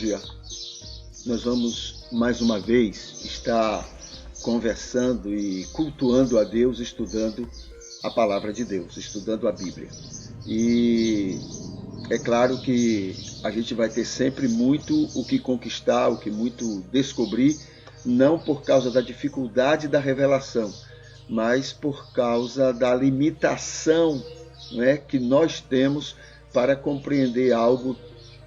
Hoje nós vamos mais uma vez estar conversando e cultuando a Deus, estudando a palavra de Deus, estudando a Bíblia. E é claro que a gente vai ter sempre muito o que conquistar, o que muito descobrir, não por causa da dificuldade da revelação, mas por causa da limitação, né, que nós temos para compreender algo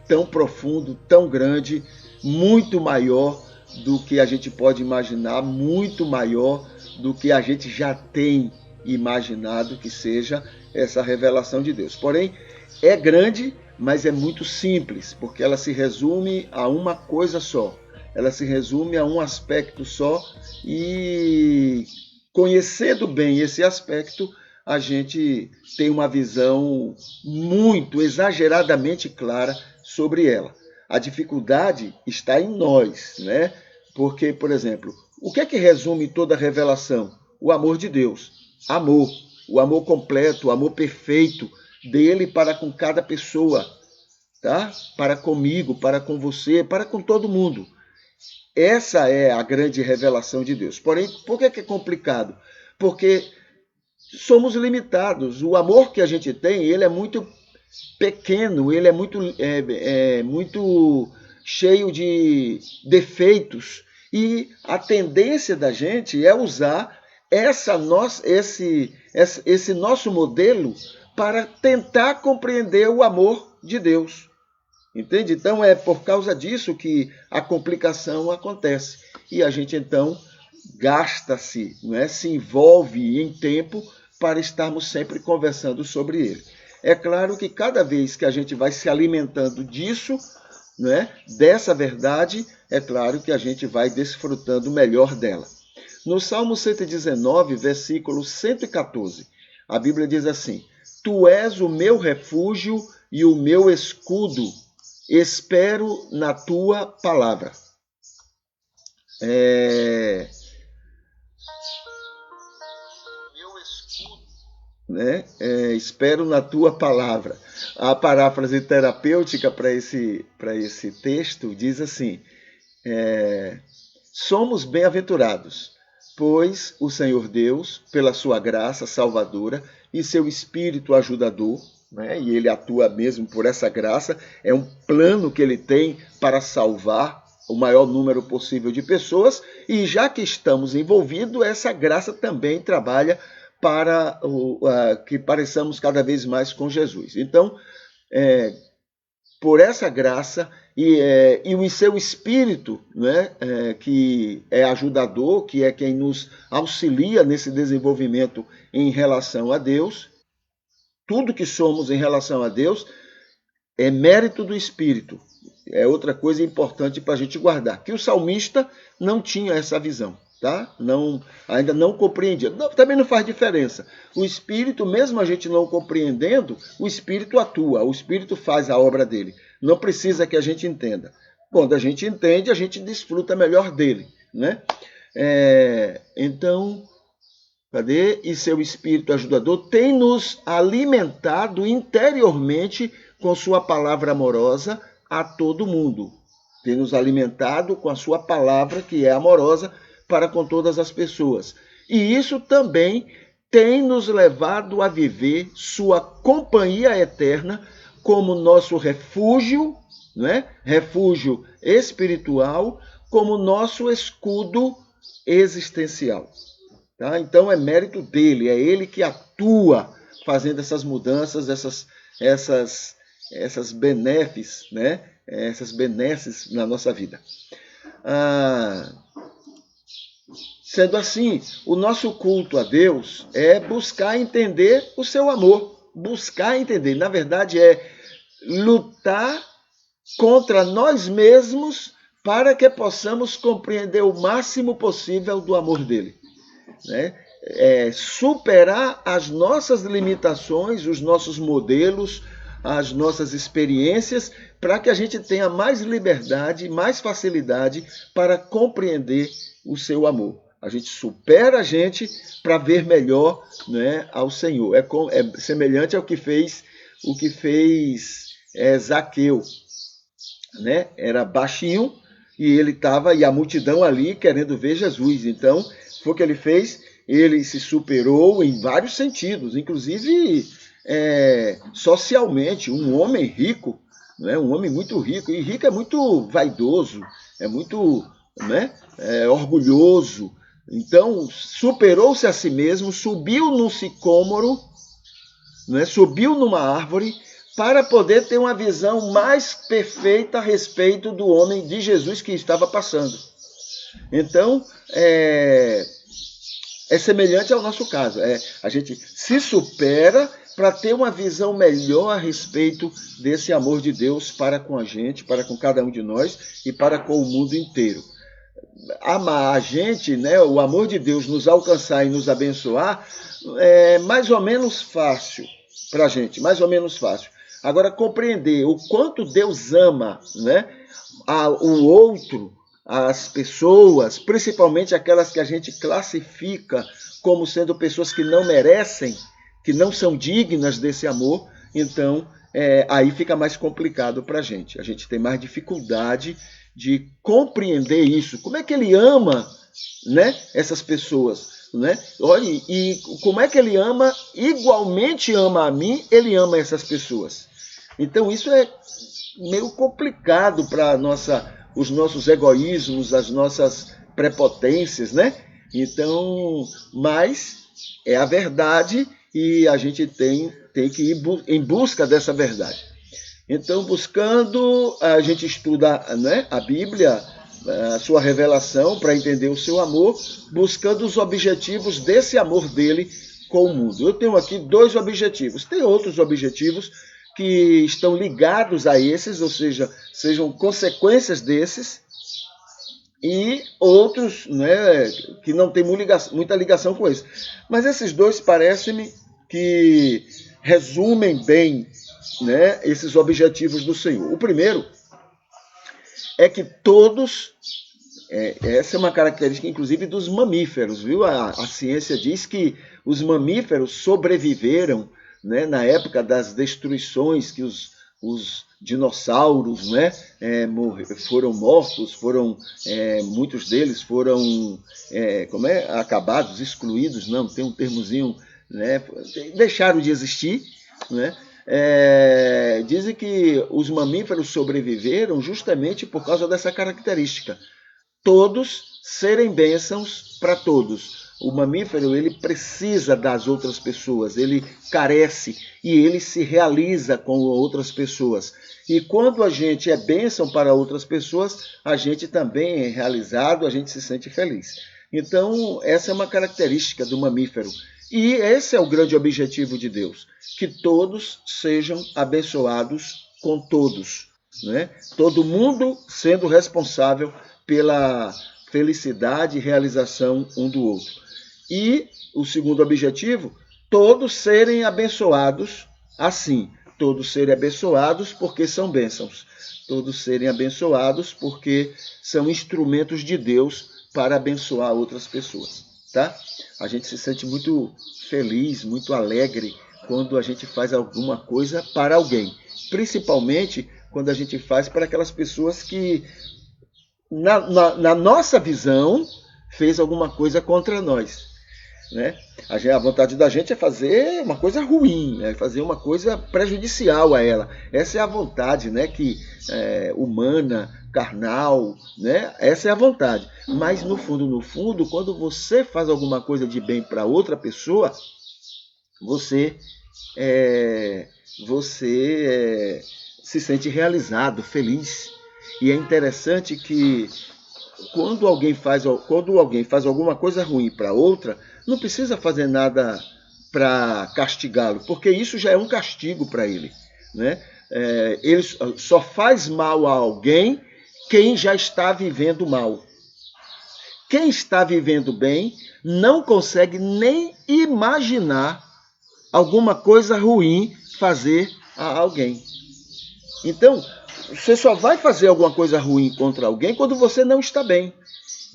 tão profundo, tão grande, muito maior do que a gente pode imaginar, muito maior do que a gente já tem imaginado que seja essa revelação de Deus. Porém, é grande, mas é muito simples, porque ela se resume a uma coisa só. Ela se resume a um aspecto só e, conhecendo bem esse aspecto, a gente tem uma visão muito exageradamente clara sobre ela. A dificuldade está em nós, né? Porque, por exemplo, o que é que resume toda a revelação? O amor de Deus. Amor. O amor completo, o amor perfeito dele para com cada pessoa, tá? Para comigo, para com você, para com todo mundo. Essa é a grande revelação de Deus. Porém, por que é complicado? Porque somos limitados. O amor que a gente tem, ele é muito pequeno, ele é muito cheio de defeitos. E a tendência da gente é usar esse nosso modelo para tentar compreender o amor de Deus. Entende? Então é por causa disso que a complicação acontece. E a gente então gasta-se, não é? Se envolve em tempo para estarmos sempre conversando sobre ele. É claro que cada vez que a gente vai se alimentando disso, não é? Dessa verdade, é claro que a gente vai desfrutando melhor dela. No Salmo 119, versículo 114, a Bíblia diz assim: Tu és o meu refúgio e o meu escudo, espero na tua palavra. Espero na tua palavra. A paráfrase terapêutica para esse texto diz assim: somos bem-aventurados, pois o Senhor Deus, pela sua graça salvadora e seu Espírito ajudador, né, e ele atua mesmo por essa graça, é um plano que ele tem para salvar o maior número possível de pessoas, e já que estamos envolvidos, essa graça também trabalha para que pareçamos cada vez mais com Jesus. Então, por essa graça e o seu Espírito, né, que é ajudador, que é quem nos auxilia nesse desenvolvimento em relação a Deus, tudo que somos em relação a Deus é mérito do Espírito. É outra coisa importante para a gente guardar, que o salmista não tinha essa visão. Tá? Ainda não compreendia. Também não faz diferença. O Espírito, mesmo a gente não compreendendo, o Espírito atua, o Espírito faz a obra dele. Não precisa que a gente entenda. Quando a gente entende, a gente desfruta melhor dele. Né? Então, cadê? E seu Espírito ajudador tem nos alimentado interiormente com sua palavra amorosa a todo mundo. Tem nos alimentado com a sua palavra, que é amorosa, para com todas as pessoas. E isso também tem nos levado a viver sua companhia eterna como nosso refúgio, né? Refúgio espiritual, como nosso escudo existencial. Tá? Então é mérito dele, é ele que atua fazendo essas mudanças, essas benesses, né? Essas benesses na nossa vida. Sendo assim, o nosso culto a Deus é buscar entender o seu amor. Buscar entender. Na verdade, é lutar contra nós mesmos para que possamos compreender o máximo possível do amor dele. Né? Superar as nossas limitações, os nossos modelos, as nossas experiências, para que a gente tenha mais liberdade, mais facilidade para compreender o seu amor. A gente supera a gente para ver melhor, né, ao Senhor. É semelhante ao que fez Zaqueu. né, era baixinho, e ele estava, e a multidão ali querendo ver Jesus. Então, foi o que ele fez, ele se superou em vários sentidos, inclusive socialmente, um homem rico, né, um homem muito rico, e rico é muito vaidoso, é muito, né, orgulhoso. Então, superou-se a si mesmo, subiu num sicômoro, né, subiu numa árvore, para poder ter uma visão mais perfeita a respeito do homem de Jesus que estava passando. Então, é semelhante ao nosso caso. A gente se supera para ter uma visão melhor a respeito desse amor de Deus para com a gente, para com cada um de nós e para com o mundo inteiro. Amar a gente, né, o amor de Deus nos alcançar e nos abençoar, é mais ou menos fácil para a gente, mais ou menos fácil. Agora, compreender o quanto Deus ama, né, o outro, as pessoas, principalmente aquelas que a gente classifica como sendo pessoas que não merecem, que não são dignas desse amor, então aí fica mais complicado para a gente. A gente tem mais dificuldade de compreender isso. Como é que ele ama, né, essas pessoas? Né? Olha, e como é que ele ama, igualmente ama a mim, ele ama essas pessoas. Então isso é meio complicado para os nossos egoísmos, as nossas prepotências, né? Então, mas é a verdade e a gente tem que ir em busca dessa verdade. Então, buscando, a gente estuda, né, a Bíblia, a sua revelação para entender o seu amor, buscando os objetivos desse amor dele com o mundo. Eu tenho aqui 2 objetivos. Tem outros objetivos que estão ligados a esses, ou seja, sejam consequências desses, e outros, né, que não têm muita ligação com isso. Mas esses 2 parecem-me que resumem bem, né, esses objetivos do Senhor. O primeiro é que todos, essa é uma característica inclusive dos mamíferos, viu? A ciência diz que os mamíferos sobreviveram, né, na época das destruições que os dinossauros, né, foram mortos, muitos deles foram acabados, excluídos, não, tem um termozinho, né, deixaram de existir, né? Dizem que os mamíferos sobreviveram justamente por causa dessa característica. Todos serem bênçãos para todos. O mamífero, ele precisa das outras pessoas, ele carece e ele se realiza com outras pessoas. E quando a gente é bênção para outras pessoas, a gente também é realizado, a gente se sente feliz. Então, essa é uma característica do mamífero. E esse é o grande objetivo de Deus, que todos sejam abençoados com todos, né? Todo mundo sendo responsável pela felicidade e realização um do outro. E o segundo objetivo, todos serem abençoados assim. Todos serem abençoados porque são bênçãos. Todos serem abençoados porque são instrumentos de Deus para abençoar outras pessoas, tá? A gente se sente muito feliz, muito alegre quando a gente faz alguma coisa para alguém. Principalmente quando a gente faz para aquelas pessoas que, na nossa visão, fez alguma coisa contra nós. Né? A vontade da gente é fazer uma coisa ruim, é fazer uma coisa prejudicial a ela. Essa é a vontade, né, humana, carnal, né? Essa é a vontade. Mas no fundo, quando você faz alguma coisa de bem para outra pessoa, você se sente realizado, feliz. E é interessante que quando alguém faz alguma coisa ruim para outra, não precisa fazer nada para castigá-lo, porque isso já é um castigo para ele, né? Ele só faz mal a alguém quem já está vivendo mal. Quem está vivendo bem não consegue nem imaginar alguma coisa ruim fazer a alguém. Então, você só vai fazer alguma coisa ruim contra alguém quando você não está bem.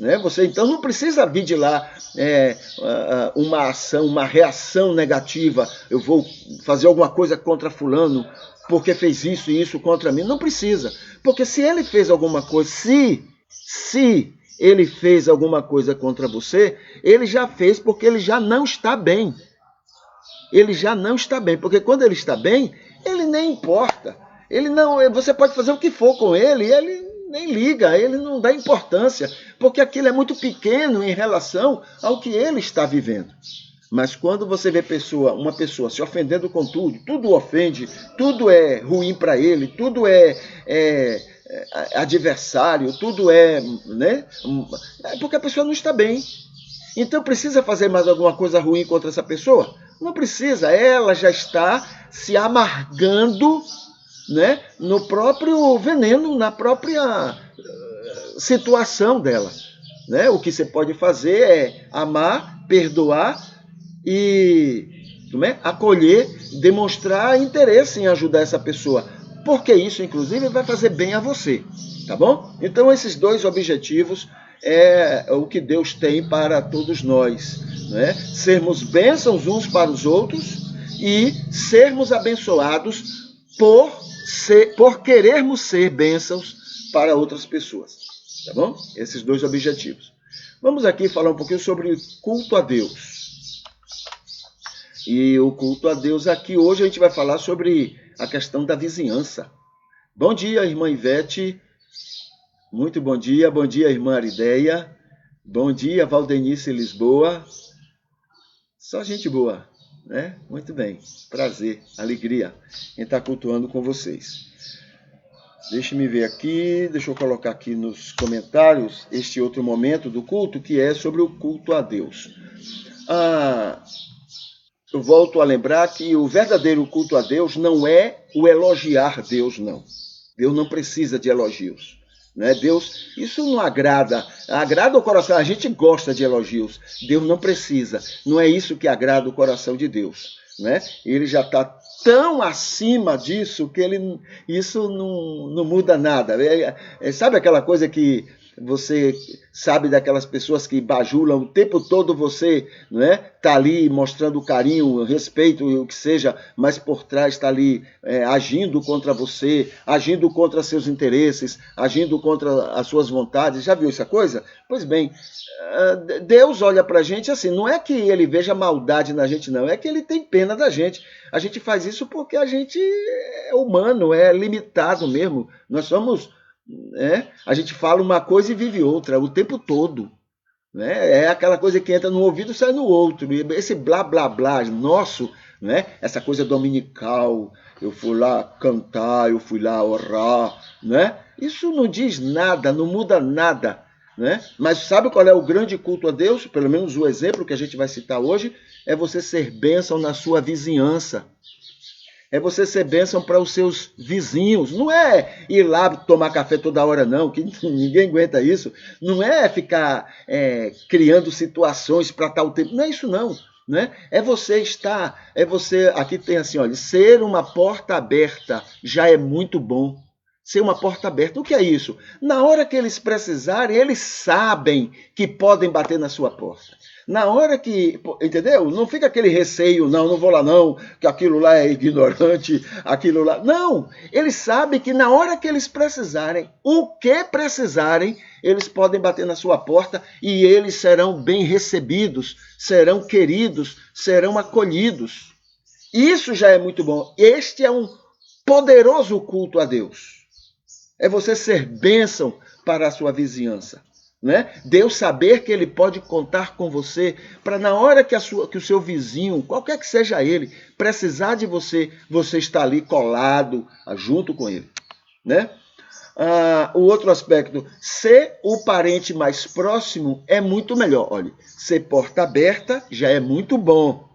Né? Você então não precisa vir de lá uma ação, uma reação negativa. Eu vou fazer alguma coisa contra fulano porque fez isso e isso contra mim. Não precisa. Porque se ele fez alguma coisa, se ele fez alguma coisa contra você, ele já fez porque ele já não está bem. Ele já não está bem. Porque quando ele está bem, ele nem importa. Ele não, você pode fazer o que for com ele nem liga, ele não dá importância, porque aquilo é muito pequeno em relação ao que ele está vivendo. Mas quando você vê uma pessoa se ofendendo com tudo ofende, tudo é ruim para ele, tudo é adversário, tudo né? É porque a pessoa não está bem. Então precisa fazer mais alguma coisa ruim contra essa pessoa? Não precisa, ela já está se amargando, né, no próprio veneno, na própria situação dela. Né? O que você pode fazer é amar, perdoar e acolher, demonstrar interesse em ajudar essa pessoa. Porque isso, inclusive, vai fazer bem a você. Tá bom? Então, esses dois objetivos é o que Deus tem para todos nós. Né? Sermos bênçãos uns para os outros e sermos abençoados por querermos ser bênçãos para outras pessoas. Tá bom? Esses dois objetivos. Vamos aqui falar um pouquinho sobre culto a Deus. E o culto a Deus aqui, hoje a gente vai falar sobre a questão da vizinhança. Bom dia, irmã Ivete. Muito bom dia, irmã Arideia. Bom dia, Valdenice Lisboa. Só gente boa, né? Muito bem, prazer, alegria em estar cultuando com vocês. Deixa-me ver aqui, deixa eu colocar aqui nos comentários este outro momento do culto, que é sobre o culto a Deus. Eu volto a lembrar que o verdadeiro culto a Deus não é o elogiar Deus, não. Deus não precisa de elogios. Né? Deus, isso não agrada o coração, a gente gosta de elogios, Deus não precisa, não é isso que agrada o coração de Deus, né? Ele já está tão acima disso que isso não muda nada. Sabe aquela coisa que você sabe daquelas pessoas que bajulam o tempo todo você, né? Tá ali mostrando carinho, respeito, o que seja, mas por trás está ali agindo contra você, agindo contra seus interesses, agindo contra as suas vontades. Já viu essa coisa? Pois bem, Deus olha para a gente assim, não é que ele veja maldade na gente, não, é que ele tem pena da gente. A gente faz isso porque a gente é humano, é limitado mesmo. Nós somos... a gente fala uma coisa e vive outra o tempo todo. Né? É aquela coisa que entra no ouvido e sai no outro. Esse blá blá blá nosso, né? Essa coisa dominical, eu fui lá cantar, eu fui lá orar, né? Isso não diz nada, não muda nada. Né? Mas sabe qual é o grande culto a Deus? Pelo menos o exemplo que a gente vai citar hoje é você ser bênção na sua vizinhança. É você ser bênção para os seus vizinhos. Não é ir lá tomar café toda hora, não, que ninguém aguenta isso. Não é ficar criando situações para tal tempo. Não é isso, não. Né? Aqui tem assim, olha, ser uma porta aberta já é muito bom. Ser uma porta aberta, o que é isso? Na hora que eles precisarem, eles sabem que podem bater na sua porta. Na hora que, entendeu? Não fica aquele receio, não vou lá não, que aquilo lá é ignorante, aquilo lá... Não, eles sabem que na hora que eles precisarem, o que precisarem, eles podem bater na sua porta e eles serão bem recebidos, serão queridos, serão acolhidos. Isso já é muito bom. Este é um poderoso culto a Deus. É você ser bênção para a sua vizinhança. Né? Deus saber que ele pode contar com você para na hora que o seu vizinho, qualquer que seja ele, precisar de você, você está ali colado junto com ele. Né? O outro aspecto, ser o parente mais próximo é muito melhor. Olha, ser porta aberta já é muito bom.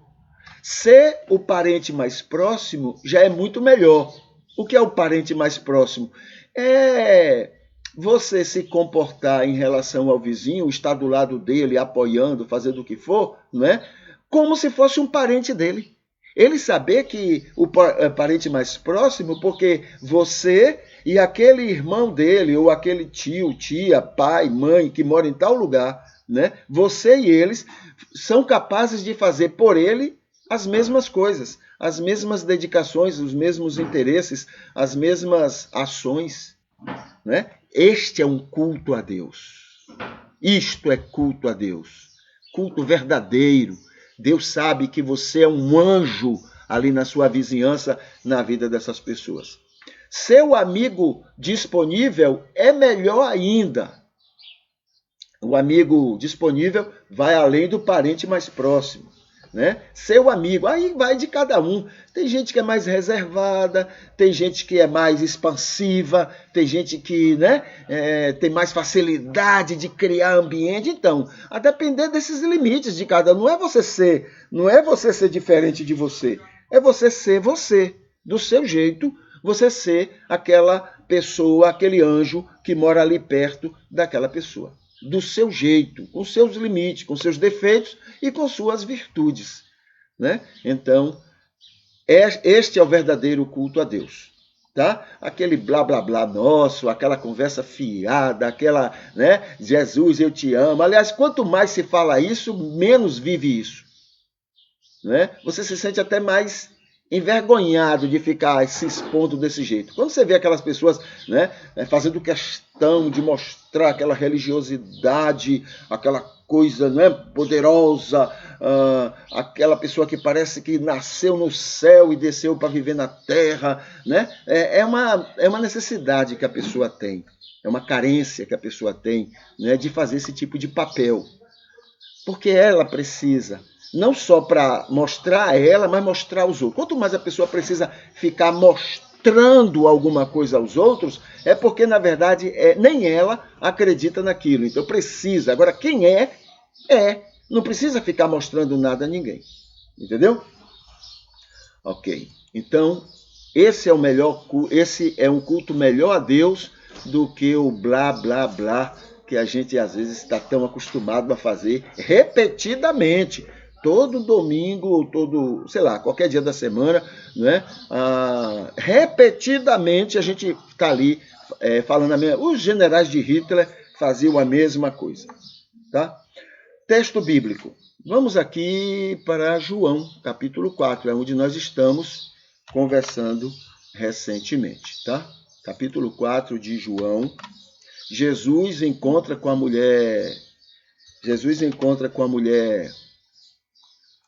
Ser o parente mais próximo já é muito melhor. O que é o parente mais próximo? É você se comportar em relação ao vizinho, estar do lado dele, apoiando, fazendo o que for, não é? Como se fosse um parente dele. Ele saber que o parente mais próximo, porque você E aquele irmão dele, ou aquele tio, tia, pai, mãe, que mora em tal lugar, né? Você e eles são capazes de fazer por ele as mesmas coisas, as mesmas dedicações, os mesmos interesses, as mesmas ações, né? Este é um culto a Deus. Isto é culto a Deus. Culto verdadeiro. Deus sabe que você é um anjo ali na sua vizinhança, na vida dessas pessoas. Seu amigo disponível é melhor ainda. O amigo disponível vai além do parente mais próximo, né? Seu amigo, aí vai de cada um. Tem gente que é mais reservada, tem gente que é mais expansiva, tem gente que, né, tem mais facilidade de criar ambiente. Então, a depender desses limites de cada um, não é você ser diferente de você, é você ser você, do seu jeito, você ser aquela pessoa, aquele anjo que mora ali perto daquela pessoa. Do seu jeito, com seus limites, com seus defeitos e com suas virtudes, né? Então, este é o verdadeiro culto a Deus, tá? Aquele blá blá blá nosso, aquela conversa fiada, aquela, né? Jesus, eu te amo. Aliás, quanto mais se fala isso, menos vive isso, né? Você se sente até mais envergonhado de ficar se expondo desse jeito. Quando você vê aquelas pessoas, né, fazendo questão de mostrar aquela religiosidade, aquela coisa, né, poderosa, aquela pessoa que parece que nasceu no céu e desceu para viver na terra, né? É uma necessidade que a pessoa tem, é uma carência que a pessoa tem, né, de fazer esse tipo de papel. Porque ela precisa, não só para mostrar a ela, mas mostrar aos outros. Quanto mais a pessoa precisa ficar mostrando alguma coisa aos outros, é porque, na verdade, nem ela acredita naquilo. Então precisa. Agora, quem é. Não precisa ficar mostrando nada a ninguém. Entendeu? Ok. Então, esse é um culto melhor a Deus do que o blá, blá, blá, que a gente às vezes está tão acostumado a fazer repetidamente. Todo domingo, sei lá, qualquer dia da semana, né? Repetidamente a gente está ali falando a mesma. Os generais de Hitler faziam a mesma coisa, tá? Texto bíblico. Vamos aqui para João, capítulo 4, é onde nós estamos conversando recentemente, tá? Capítulo 4 de João. Jesus encontra com a mulher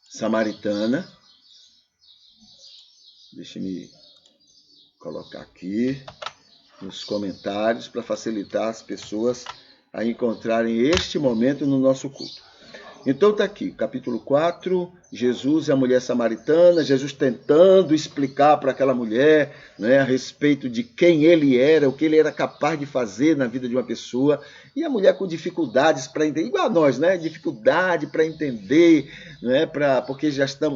samaritana. Deixe-me colocar aqui nos comentários para facilitar as pessoas a encontrarem este momento no nosso culto. Então está aqui, capítulo 4, Jesus e a mulher samaritana, Jesus tentando explicar para aquela mulher, né, a respeito de quem ele era, o que ele era capaz de fazer na vida de uma pessoa, e a mulher com dificuldades para entender, igual a nós, né, dificuldade para entender, né, porque já está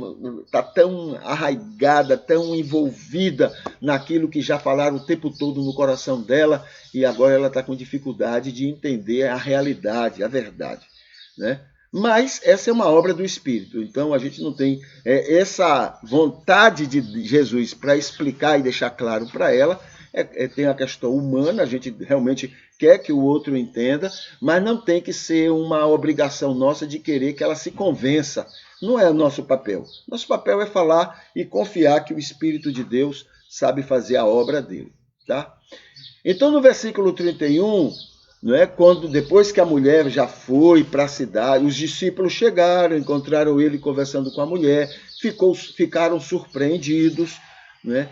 tão arraigada, tão envolvida naquilo que já falaram o tempo todo no coração dela, e agora ela está com dificuldade de entender a realidade, a verdade, né? Mas essa é uma obra do Espírito, então a gente não tem essa vontade de Jesus para explicar e deixar claro para ela, tem a questão humana, a gente realmente quer que o outro entenda, mas não tem que ser uma obrigação nossa de querer que ela se convença, não é o nosso papel. Nosso papel é falar e confiar que o Espírito de Deus sabe fazer a obra dele, tá? Então no versículo 31... Não é? Quando depois que a mulher já foi para a cidade, os discípulos chegaram, encontraram ele conversando com a mulher, ficaram surpreendidos, né?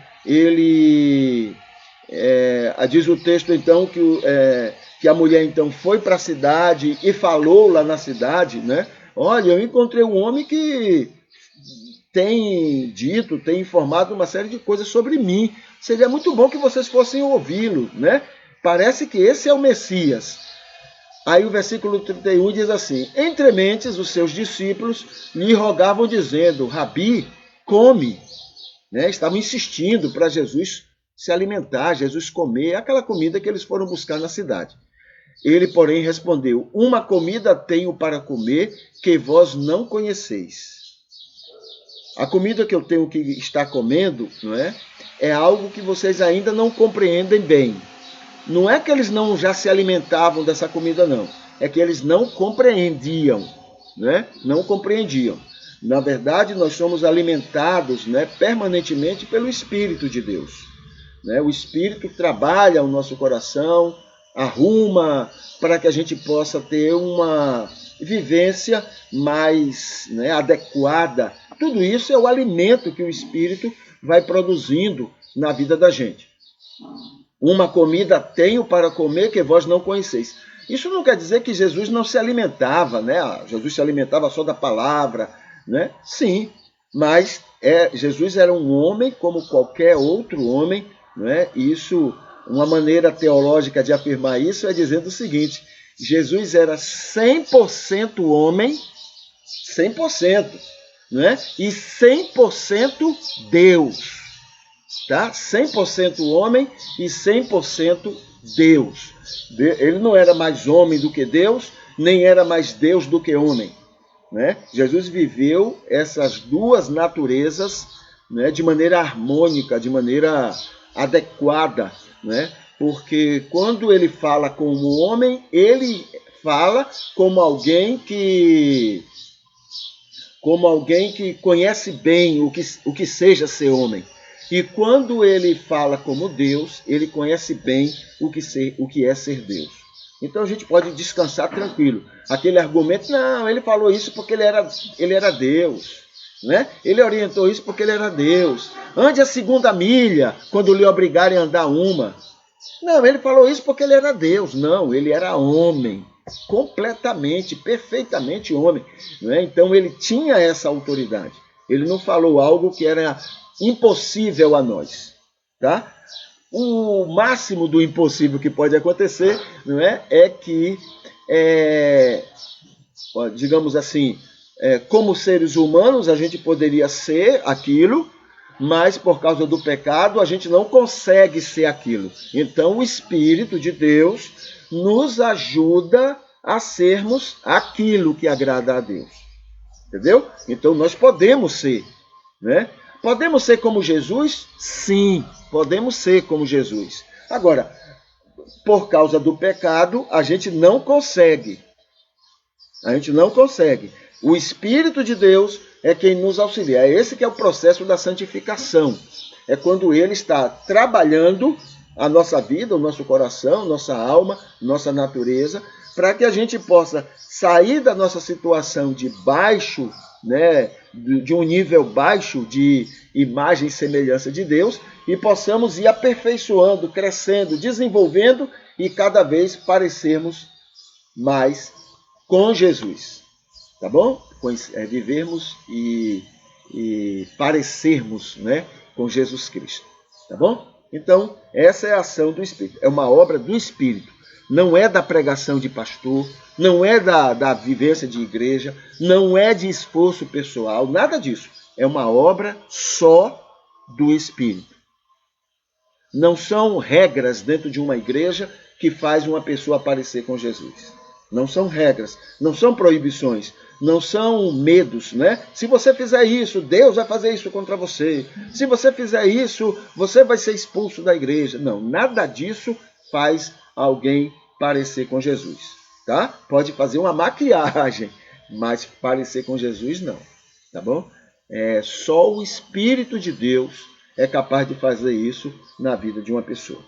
Diz o texto então que a mulher então foi para a cidade e falou lá na cidade, né? Olha, eu encontrei um homem que tem informado uma série de coisas sobre mim. Seria muito bom que vocês fossem ouvi-lo, né? Parece que esse é o Messias. Aí o versículo 31 diz assim: entre mentes, os seus discípulos lhe rogavam dizendo, Rabi, come. Né? Estavam insistindo para Jesus se alimentar, Jesus comer, aquela comida que eles foram buscar na cidade. Ele, porém, respondeu, uma comida tenho para comer que vós não conheceis. A comida que eu tenho que estar comendo, não é? é algo que vocês ainda não compreendem bem. Não é que eles não já se alimentavam dessa comida, não. É que eles não compreendiam, né? Não compreendiam. Na verdade, nós somos alimentados, né, permanentemente pelo Espírito de Deus. Né? O Espírito trabalha o nosso coração, arruma para que a gente possa ter uma vivência mais, né, adequada. Tudo isso é o alimento que o Espírito vai produzindo na vida da gente. Uma comida tenho para comer que vós não conheceis. Isso não quer dizer que Jesus não se alimentava, né? Jesus se alimentava só da palavra, né? Sim, mas Jesus era um homem como qualquer outro homem, né? Isso, uma maneira teológica de afirmar isso é dizendo o seguinte: Jesus era 100% homem, 100%, né? E 100% Deus. Tá? 100% homem e 100% Deus. Ele não era mais homem do que Deus, nem era mais Deus do que homem. Né? Jesus viveu essas duas naturezas, né, de maneira harmônica, de maneira adequada. Né? Porque quando ele fala como homem, ele fala como alguém que conhece bem o que seja ser homem. E quando ele fala como Deus, ele conhece bem o que é ser Deus. Então a gente pode descansar tranquilo. Aquele argumento, não, ele falou isso porque ele era Deus. Né? Ele orientou isso porque ele era Deus. Ande a 2ª milha, quando lhe obrigarem a andar uma. Não, ele falou isso porque ele era Deus. Não, ele era homem. Completamente, perfeitamente homem. Né? Então ele tinha essa autoridade. Ele não falou algo que era impossível a nós, tá? O máximo do impossível que pode acontecer, não é que, digamos assim, como seres humanos a gente poderia ser aquilo, mas por causa do pecado a gente não consegue ser aquilo. Então o Espírito de Deus nos ajuda a sermos aquilo que agrada a Deus. Entendeu? Então nós podemos ser, né? Podemos ser como Jesus? Sim, podemos ser como Jesus. Agora, por causa do pecado, a gente não consegue. A gente não consegue. O Espírito de Deus é quem nos auxilia. É esse que é o processo da santificação. É quando ele está trabalhando a nossa vida, o nosso coração, nossa alma, nossa natureza, para que a gente possa sair da nossa situação de baixo, né, de um nível baixo de imagem e semelhança de Deus, e possamos ir aperfeiçoando, crescendo, desenvolvendo e cada vez parecermos mais com Jesus. Tá bom? Vivermos e parecermos, né, com Jesus Cristo. Tá bom? Então, essa é a ação do Espírito. É uma obra do Espírito. Não é da pregação de pastor, não é da vivência de igreja, não é de esforço pessoal, nada disso. É uma obra só do Espírito. Não são regras dentro de uma igreja que faz uma pessoa aparecer com Jesus. Não são regras, não são proibições, não são medos, né? Se você fizer isso, Deus vai fazer isso contra você. Se você fizer isso, você vai ser expulso da igreja. Não, nada disso faz alguém parecer com Jesus, tá? Pode fazer uma maquiagem, mas parecer com Jesus não, tá bom? Só o Espírito de Deus é capaz de fazer isso na vida de uma pessoa.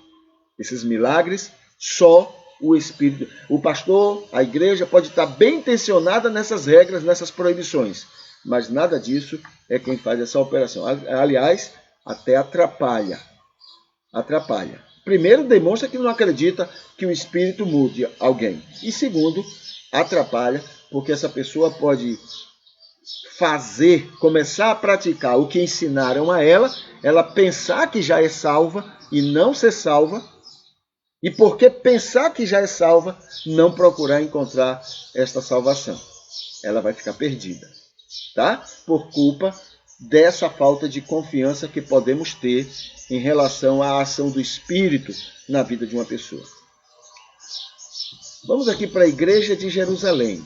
Esses milagres, só o Espírito. O pastor, a igreja pode estar bem intencionada nessas regras, nessas proibições, mas nada disso é quem faz essa operação. Aliás, até atrapalha. Atrapalha. Primeiro, demonstra que não acredita que o Espírito mude alguém. E segundo, atrapalha, porque essa pessoa pode começar a praticar o que ensinaram a ela pensar que já é salva e não ser salva, e porque pensar que já é salva, não procurar encontrar esta salvação. Ela vai ficar perdida, tá? Por culpa dessa falta de confiança que podemos ter em relação à ação do Espírito na vida de uma pessoa. Vamos aqui para a Igreja de Jerusalém.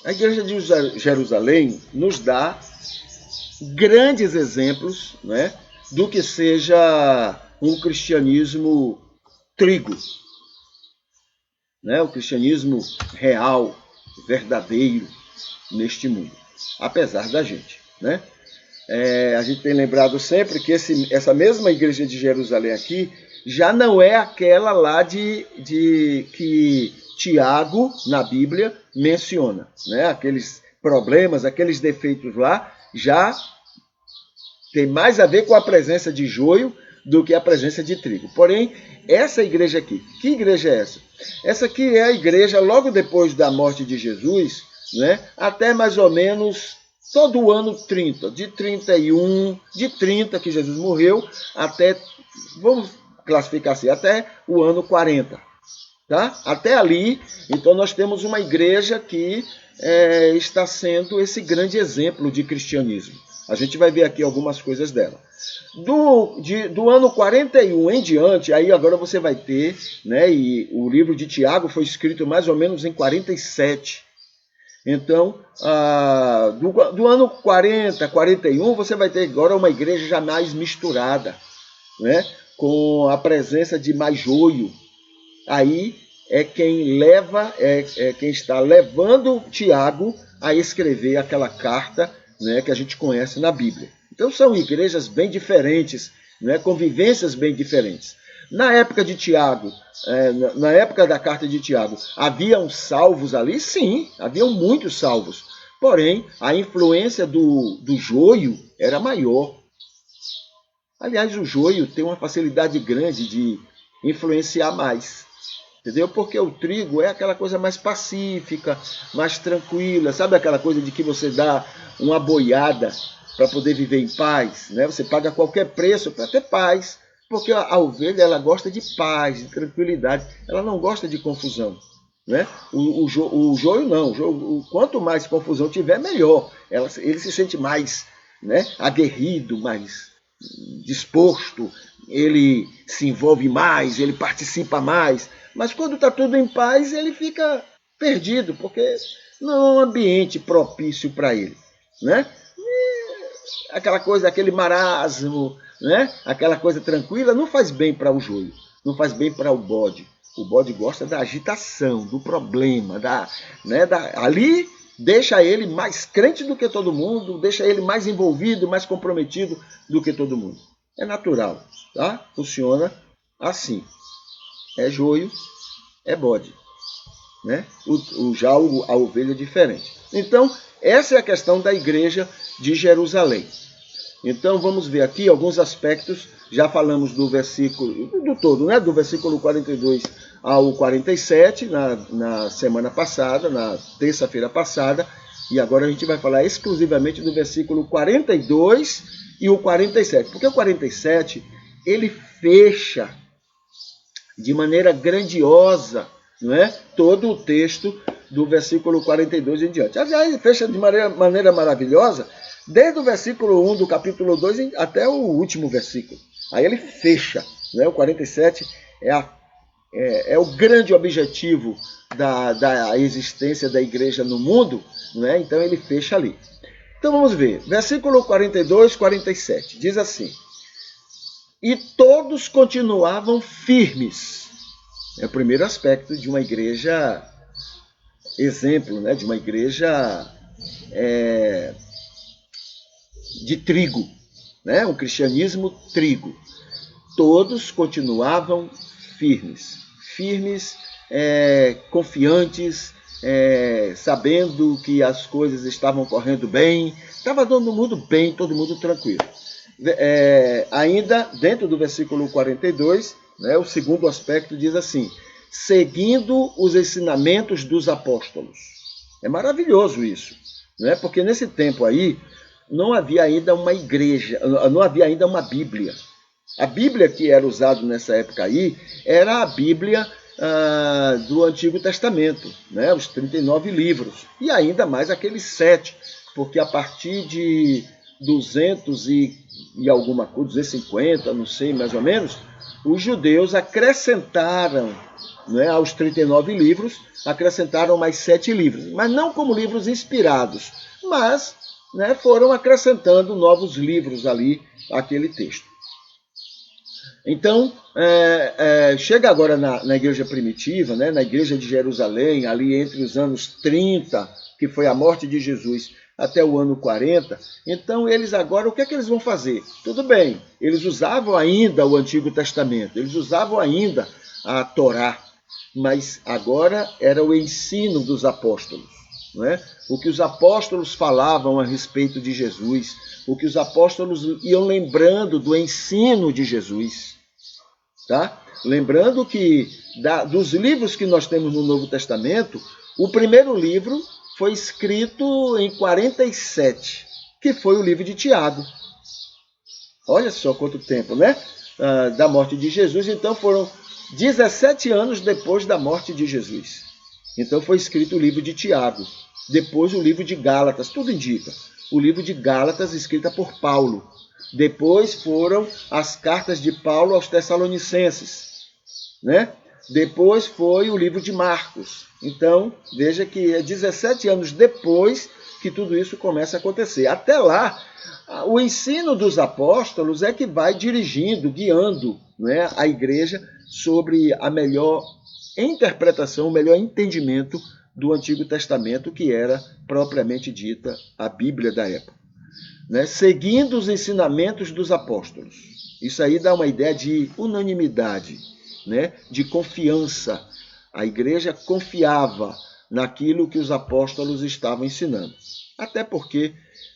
A Igreja de Jerusalém nos dá grandes exemplos, né, do que seja um cristianismo trigo, né? O cristianismo real, verdadeiro neste mundo, apesar da gente, né? A gente tem lembrado sempre que essa mesma igreja de Jerusalém aqui já não é aquela lá de que Tiago, na Bíblia, menciona, né? Aqueles problemas, aqueles defeitos lá, já tem mais a ver com a presença de joio do que a presença de trigo. Porém, essa igreja aqui, que igreja é essa? Essa aqui é a igreja logo depois da morte de Jesus, né? Até mais ou menos todo o ano 30, de 31, de 30 que Jesus morreu, até, vamos classificar assim, até o ano 40. Tá? Até ali, então nós temos uma igreja que está sendo esse grande exemplo de cristianismo. A gente vai ver aqui algumas coisas dela. Do ano 41 em diante, aí agora você vai ter, né, e o livro de Tiago foi escrito mais ou menos em 47. Então, do ano 40, 41, você vai ter agora uma igreja já mais misturada, né, com a presença de mais joio. Aí é quem leva, quem está levando Tiago a escrever aquela carta, né, que a gente conhece na Bíblia. Então são igrejas bem diferentes, né, convivências bem diferentes. Na época de Tiago, na época da carta de Tiago, haviam salvos ali? Sim, haviam muitos salvos. Porém, a influência do joio era maior. Aliás, o joio tem uma facilidade grande de influenciar mais. Entendeu? Porque o trigo é aquela coisa mais pacífica, mais tranquila. Sabe aquela coisa de que você dá uma boiada para poder viver em paz, né? Você paga qualquer preço para ter paz. Porque a ovelha, ela gosta de paz, de tranquilidade. Ela não gosta de confusão, né? O joio não. Quanto mais confusão tiver, melhor. Ele se sente mais, né, aguerrido, mais disposto. Ele se envolve mais, ele participa mais. Mas quando está tudo em paz, ele fica perdido, porque não é um ambiente propício para ele, né? Aquela coisa, aquele marasmo, né? Aquela coisa tranquila não faz bem para o joio, não faz bem para o bode. O bode gosta da agitação, do problema, ali deixa ele mais crente do que todo mundo, deixa ele mais envolvido, mais comprometido do que todo mundo. É natural, tá? Funciona assim. É joio, é bode, né? A ovelha é diferente. Então, essa é a questão da igreja de Jerusalém. Então, vamos ver aqui alguns aspectos. Já falamos do versículo, do todo, né? Do versículo 42 ao 47, na semana passada, na terça-feira passada. E agora a gente vai falar exclusivamente do versículo 42 e o 47. Porque o 47, ele fecha de maneira grandiosa, não é? Todo o texto do versículo 42 em diante. Aliás, ele fecha de maneira maravilhosa, desde o versículo 1 do capítulo 2 até o último versículo. Aí ele fecha, né? O 47 é o grande objetivo da existência da igreja no mundo, né? Então ele fecha ali. Então vamos ver, versículo 42, 47, diz assim: e todos continuavam firmes. É o primeiro aspecto de uma igreja exemplo, né? De uma igreja de trigo, né? Um cristianismo trigo. Todos continuavam firmes, confiantes, sabendo que as coisas estavam correndo bem, estava todo mundo bem, todo mundo tranquilo. Ainda dentro do versículo 42, né, o segundo aspecto diz assim: seguindo os ensinamentos dos apóstolos. É maravilhoso isso, né? Porque nesse tempo aí não havia ainda uma igreja, não havia ainda uma Bíblia. A Bíblia que era usada nessa época aí era a Bíblia do Antigo Testamento, né? Os 39 livros, e ainda mais aqueles 7, porque a partir de 200 e alguma coisa, 250, não sei, mais ou menos, os judeus acrescentaram, né, aos 39 livros, acrescentaram mais 7 livros, mas não como livros inspirados, mas, né, foram acrescentando novos livros ali àquele texto. Então, chega agora na igreja primitiva, né, na igreja de Jerusalém, ali entre os anos 30, que foi a morte de Jesus, até o ano 40. Então, eles agora, o que é que eles vão fazer? Tudo bem, eles usavam ainda o Antigo Testamento, eles usavam ainda a Torá, mas agora era o ensino dos apóstolos. Não é? O que os apóstolos falavam a respeito de Jesus, o que os apóstolos iam lembrando do ensino de Jesus. Tá? Lembrando que dos livros que nós temos no Novo Testamento, o primeiro livro foi escrito em 47, que foi o livro de Tiago. Olha só quanto tempo, né? Da morte de Jesus. Então foram 17 anos depois da morte de Jesus. Então foi escrito o livro de Tiago. Depois o livro de Gálatas, tudo indica. O livro de Gálatas, escrita por Paulo. Depois foram as cartas de Paulo aos Tessalonicenses, né? Depois foi o livro de Marcos. Então, veja que é 17 anos depois que tudo isso começa a acontecer. Até lá, o ensino dos apóstolos é que vai dirigindo, guiando, né, a igreja sobre a melhor interpretação, o melhor entendimento do Antigo Testamento, que era propriamente dita a Bíblia da época. Né, seguindo os ensinamentos dos apóstolos. Isso aí dá uma ideia de unanimidade, né, de confiança. A igreja confiava naquilo que os apóstolos estavam ensinando. Até porque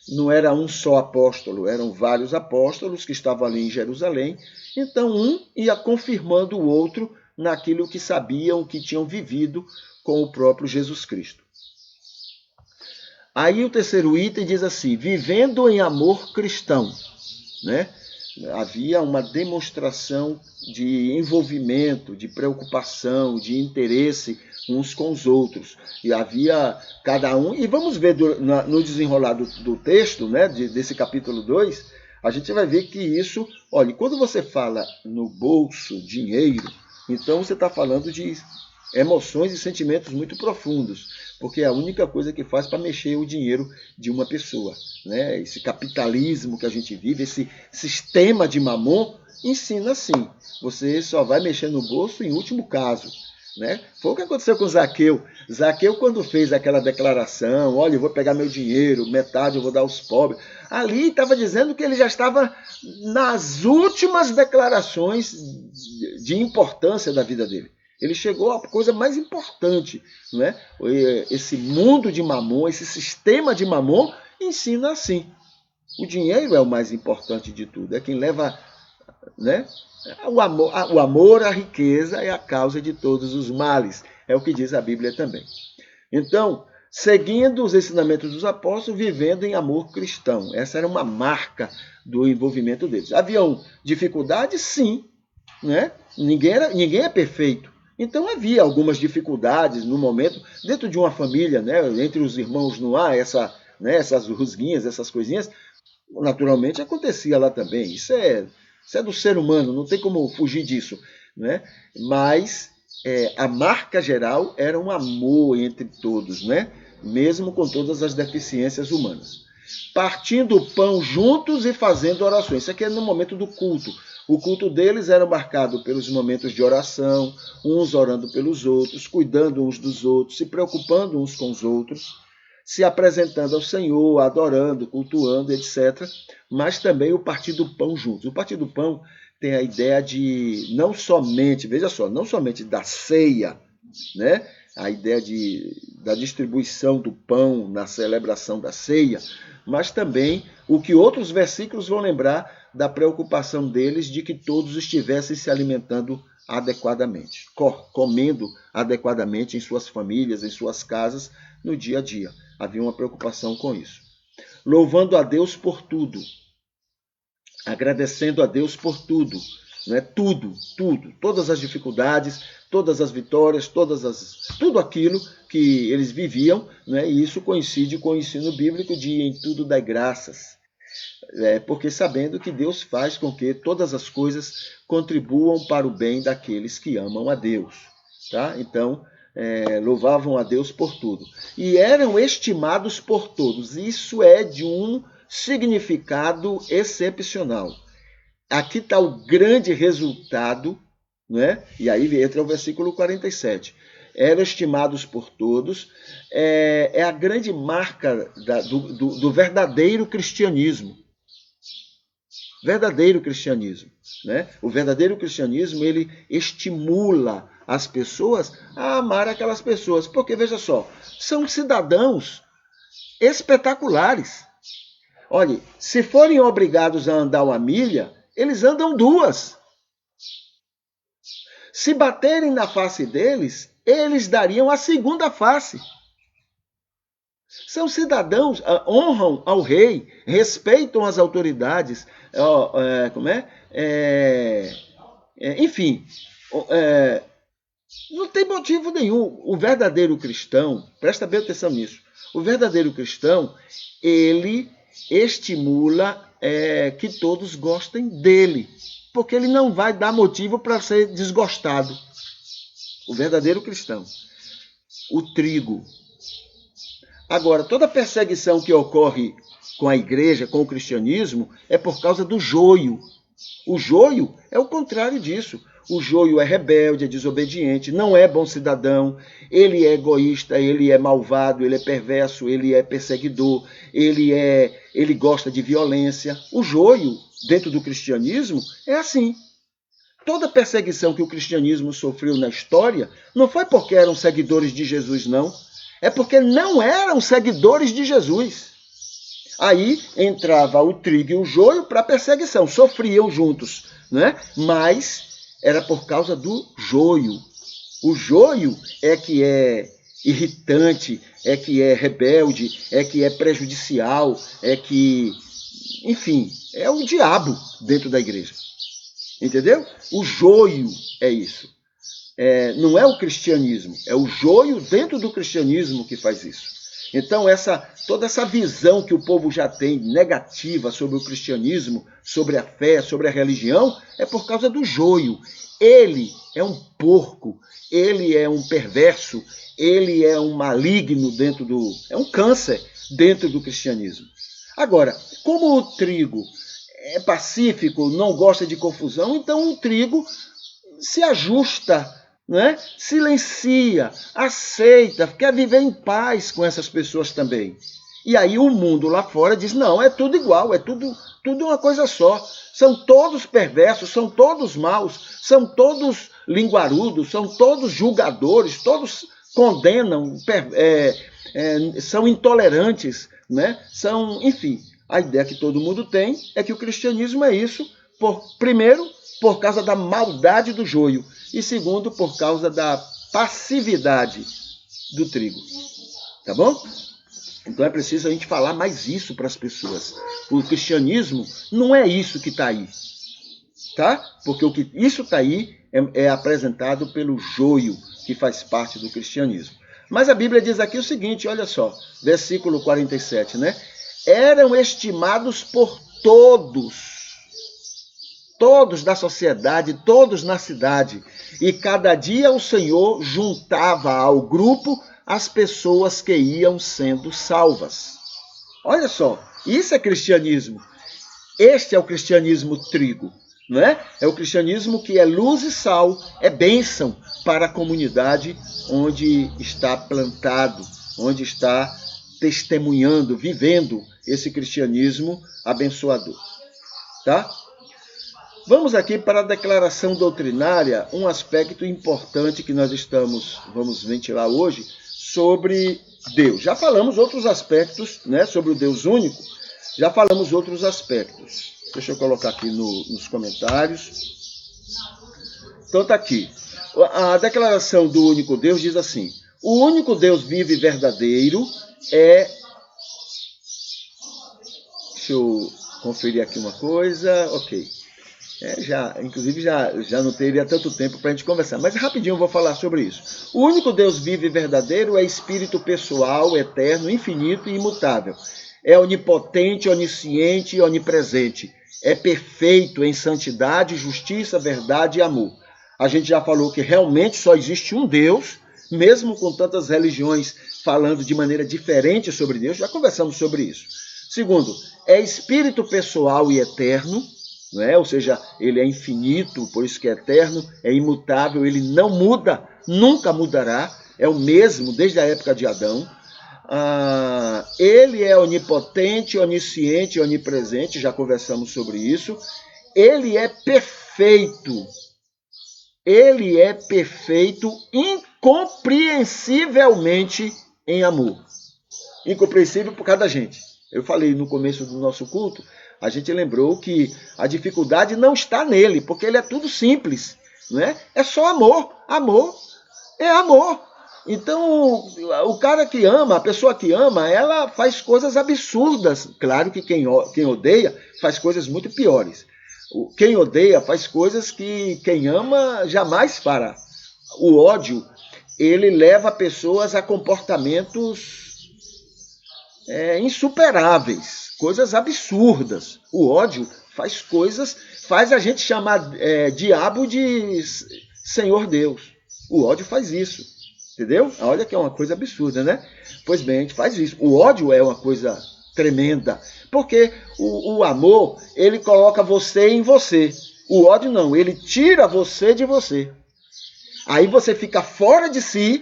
não era um só apóstolo, eram vários apóstolos que estavam ali em Jerusalém. Então um ia confirmando o outro naquilo que sabiam, que tinham vivido com o próprio Jesus Cristo. Aí o terceiro item diz assim, vivendo em amor cristão, né? Havia uma demonstração de envolvimento, de preocupação, de interesse uns com os outros. E havia cada um, e vamos ver no desenrolar do texto, né, desse capítulo 2, a gente vai ver que isso, olha, quando você fala no bolso, dinheiro, então você está falando de emoções e sentimentos muito profundos, porque é a única coisa que faz para mexer o dinheiro de uma pessoa. Né? Esse capitalismo que a gente vive, esse sistema de mamon, ensina assim, você só vai mexer no bolso em último caso. Né? Foi o que aconteceu com Zaqueu. Zaqueu, quando fez aquela declaração, olha, eu vou pegar meu dinheiro, metade eu vou dar aos pobres, ali estava dizendo que ele já estava nas últimas declarações de importância da vida dele. Ele chegou à coisa mais importante, não é? Esse mundo de mamon, esse sistema de mamon ensina assim. O dinheiro é o mais importante de tudo, é quem leva, né? O amor à riqueza é a causa de todos os males, é o que diz a Bíblia também. Então, seguindo os ensinamentos dos apóstolos, vivendo em amor cristão. Essa era uma marca do envolvimento deles. Haviam dificuldades? Sim, né? Ninguém é perfeito. Então havia algumas dificuldades no momento, dentro de uma família, né, entre os irmãos não há essas rusguinhas, essas coisinhas, naturalmente acontecia lá também. Isso é do ser humano, não tem como fugir disso. Né? Mas a marca geral era um amor entre todos, né? Mesmo com todas as deficiências humanas. Partindo o pão juntos e fazendo orações. Isso aqui é no momento do culto. O culto deles era marcado pelos momentos de oração, uns orando pelos outros, cuidando uns dos outros, se preocupando uns com os outros, se apresentando ao Senhor, adorando, cultuando, etc. Mas também o partir do pão juntos. O partir do pão tem a ideia de não somente, veja só, não somente da ceia, né? A ideia da distribuição do pão na celebração da ceia, mas também o que outros versículos vão lembrar da preocupação deles de que todos estivessem se alimentando adequadamente, comendo adequadamente em suas famílias, em suas casas, no dia a dia. Havia uma preocupação com isso. Louvando a Deus por tudo, agradecendo a Deus por tudo, né? Tudo, todas as dificuldades, todas as vitórias, tudo aquilo que eles viviam, né? E isso coincide com o ensino bíblico de em tudo dai graças. Porque sabendo que Deus faz com que todas as coisas contribuam para o bem daqueles que amam a Deus. Tá? Então, louvavam a Deus por tudo. E eram estimados por todos. Isso é de um significado excepcional. aqui está o grande resultado, né? E aí entra o versículo 47. Eram estimados por todos, é a grande marca do verdadeiro cristianismo. Verdadeiro cristianismo, né? O verdadeiro cristianismo, ele estimula as pessoas a amar aquelas pessoas, porque, veja só, são cidadãos espetaculares. Olha, se forem obrigados a andar 1 milha, eles andam 2. Se baterem na face deles, eles dariam a 2ª face. São cidadãos, honram ao rei, respeitam as autoridades, enfim, não tem motivo nenhum. O verdadeiro cristão, presta bem atenção nisso, o verdadeiro cristão, ele estimula que todos gostem dele, porque ele não vai dar motivo para ser desgostado. O verdadeiro cristão. O trigo. Agora, toda perseguição que ocorre com a igreja, com o cristianismo, é por causa do joio. O joio é o contrário disso. O joio é rebelde, é desobediente, não é bom cidadão, ele é egoísta, ele é malvado, ele é perverso, ele é perseguidor, ele gosta de violência. O joio, dentro do cristianismo, é assim. Toda perseguição que o cristianismo sofreu na história não foi porque eram seguidores de Jesus, não. É porque não eram seguidores de Jesus. Aí entrava o trigo e o joio para perseguição, sofriam juntos, né? Mas era por causa do joio. O joio é que é irritante, é que é rebelde, é que é prejudicial, é que, enfim, é o diabo dentro da igreja. Entendeu? O joio é isso. Não é o cristianismo, é o joio dentro do cristianismo que faz isso. Então, toda essa visão que o povo já tem negativa sobre o cristianismo, sobre a fé, sobre a religião, é por causa do joio. Ele é um porco, ele é um perverso, ele é um maligno é um câncer dentro do cristianismo. Agora, como o trigo é pacífico, não gosta de confusão, então o trigo se ajusta, né? Silencia, aceita, quer viver em paz com essas pessoas também. E aí o mundo lá fora diz, não, é tudo igual, é tudo uma coisa só. São todos perversos, são todos maus, são todos linguarudos, são todos julgadores, todos condenam, são intolerantes, né? Enfim, a ideia que todo mundo tem é que o cristianismo é isso, primeiro, por causa da maldade do joio, e segundo, por causa da passividade do trigo. Tá bom? Então é preciso a gente falar mais isso para as pessoas. O cristianismo não é isso que está aí. Tá? Porque isso está aí é apresentado pelo joio que faz parte do cristianismo. Mas a Bíblia diz aqui o seguinte, olha só, versículo 47, né? Eram estimados por todos da sociedade, todos na cidade. E cada dia o Senhor juntava ao grupo as pessoas que iam sendo salvas. Olha só, isso é cristianismo. Este é o cristianismo trigo, não é? É o cristianismo que é luz e sal, é bênção para a comunidade onde está plantado, onde está testemunhando, vivendo esse cristianismo abençoador. Tá? Vamos aqui para a declaração doutrinária, um aspecto importante que nós vamos ventilar hoje sobre Deus. Já falamos outros aspectos, né, sobre o Deus único, já falamos outros aspectos. Deixa eu colocar aqui nos comentários. Então está aqui. A declaração do único Deus diz assim, o único Deus vivo e verdadeiro é... Deixa eu conferir aqui uma coisa. Ok. Inclusive já não teria tanto tempo para a gente conversar, mas rapidinho eu vou falar sobre isso. O único Deus vivo e verdadeiro é espírito pessoal, eterno, infinito e imutável. É onipotente, onisciente e onipresente. É perfeito em santidade, justiça, verdade e amor. A gente já falou que realmente só existe um Deus, mesmo com tantas religiões falando de maneira diferente sobre Deus, já conversamos sobre isso. Segundo, é espírito pessoal e eterno, não é? Ou seja, ele é infinito, por isso que é eterno, é imutável, ele não muda, nunca mudará, é o mesmo desde a época de Adão. Ele é onipotente, onisciente, onipresente, já conversamos sobre isso. Ele é perfeito. Ele é perfeito incompreensivelmente em amor. Incompreensível por causa da gente. Eu falei no começo do nosso culto, a gente lembrou que a dificuldade não está nele, porque ele é tudo simples, não é? É só amor. Amor é amor. Então, o cara que ama, a pessoa que ama, ela faz coisas absurdas. Claro que quem odeia faz coisas muito piores. Quem odeia faz coisas que quem ama jamais fará. O ódio, ele leva pessoas a comportamentos insuperáveis, coisas absurdas. O ódio faz a gente chamar diabo de Senhor Deus. O ódio faz isso, entendeu? Olha que é uma coisa absurda, né? Pois bem, a gente faz isso. O ódio é uma coisa tremenda, porque o amor, ele coloca você em você. O ódio não, ele tira você de você. Aí você fica fora de si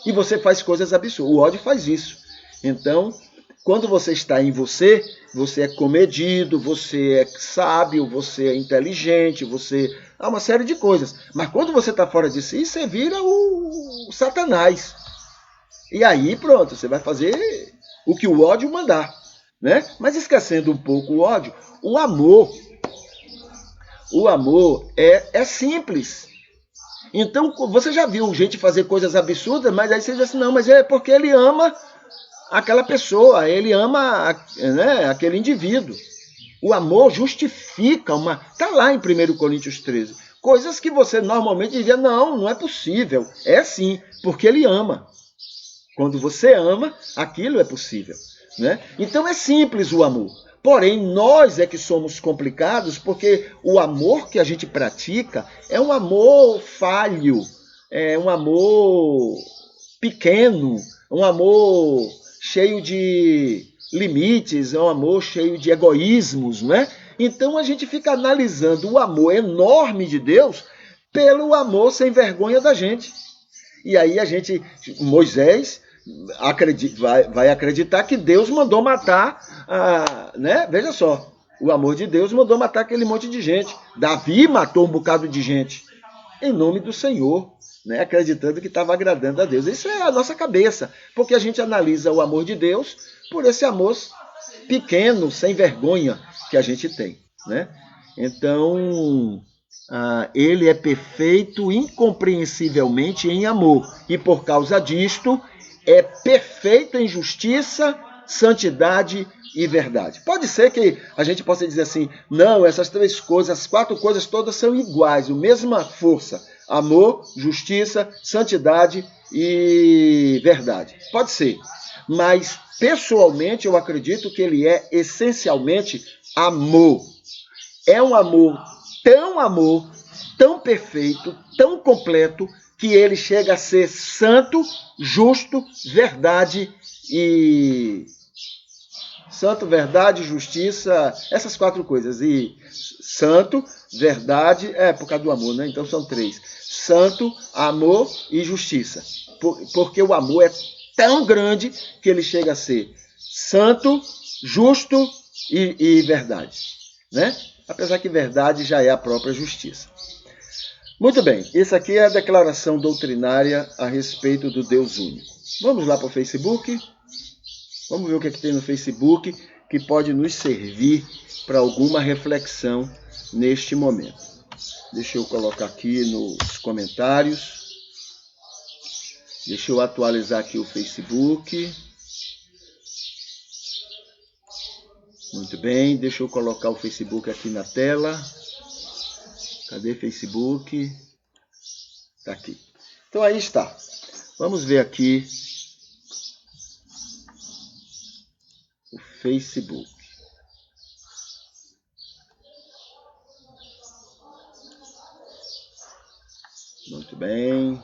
e você faz coisas absurdas. O ódio faz isso. Então, quando você está em você, você é comedido, você é sábio, você é inteligente, você... Há uma série de coisas. Mas quando você está fora de si, você vira o Satanás. E aí, pronto, você vai fazer o que o ódio mandar, né? Mas esquecendo um pouco o ódio, o amor é simples. Então, você já viu gente fazer coisas absurdas, mas aí você diz assim, não, mas é porque ele ama aquela pessoa, ele ama, né, aquele indivíduo. O amor justifica Está lá em 1 Coríntios 13. Coisas que você normalmente diria, não é possível. É sim, porque ele ama. Quando você ama, aquilo é possível, né? Então é simples o amor. Porém, nós é que somos complicados, porque o amor que a gente pratica é um amor falho, é um amor pequeno, um amor cheio de limites, é um amor cheio de egoísmos, não é? Então a gente fica analisando o amor enorme de Deus pelo amor sem vergonha da gente. E aí Moisés vai acreditar que Deus mandou matar, né? Veja só, o amor de Deus mandou matar aquele monte de gente. Davi matou um bocado de gente em nome do Senhor, né? Acreditando que estava agradando a Deus. Isso é a nossa cabeça, porque a gente analisa o amor de Deus por esse amor pequeno, sem vergonha que a gente tem, né? Então, ele é perfeito incompreensivelmente em amor, e por causa disto é perfeito em justiça, santidade e verdade. Pode ser que a gente possa dizer assim, não, essas três coisas, as quatro coisas todas são iguais, a mesma força: amor, justiça, santidade e verdade. Pode ser, mas pessoalmente eu acredito que ele é essencialmente amor. É um amor, tão perfeito, tão completo, que ele chega a ser santo, justo, verdade e... Santo, verdade, justiça, essas quatro coisas. E santo, verdade, por causa do amor, né? Então são três. Santo, amor e justiça. Porque o amor é tão grande que ele chega a ser santo, justo e verdade, né? Apesar que verdade já é a própria justiça. Muito bem, isso aqui é a declaração doutrinária a respeito do Deus único. Vamos lá para o Facebook. Vamos ver o que é que tem no Facebook que pode nos servir para alguma reflexão neste momento. Deixa eu colocar aqui nos comentários. Deixa eu atualizar aqui o Facebook. Muito bem, deixa eu colocar o Facebook aqui na tela. Cadê Facebook? Está aqui. Então aí está. Vamos ver aqui o Facebook. Muito bem.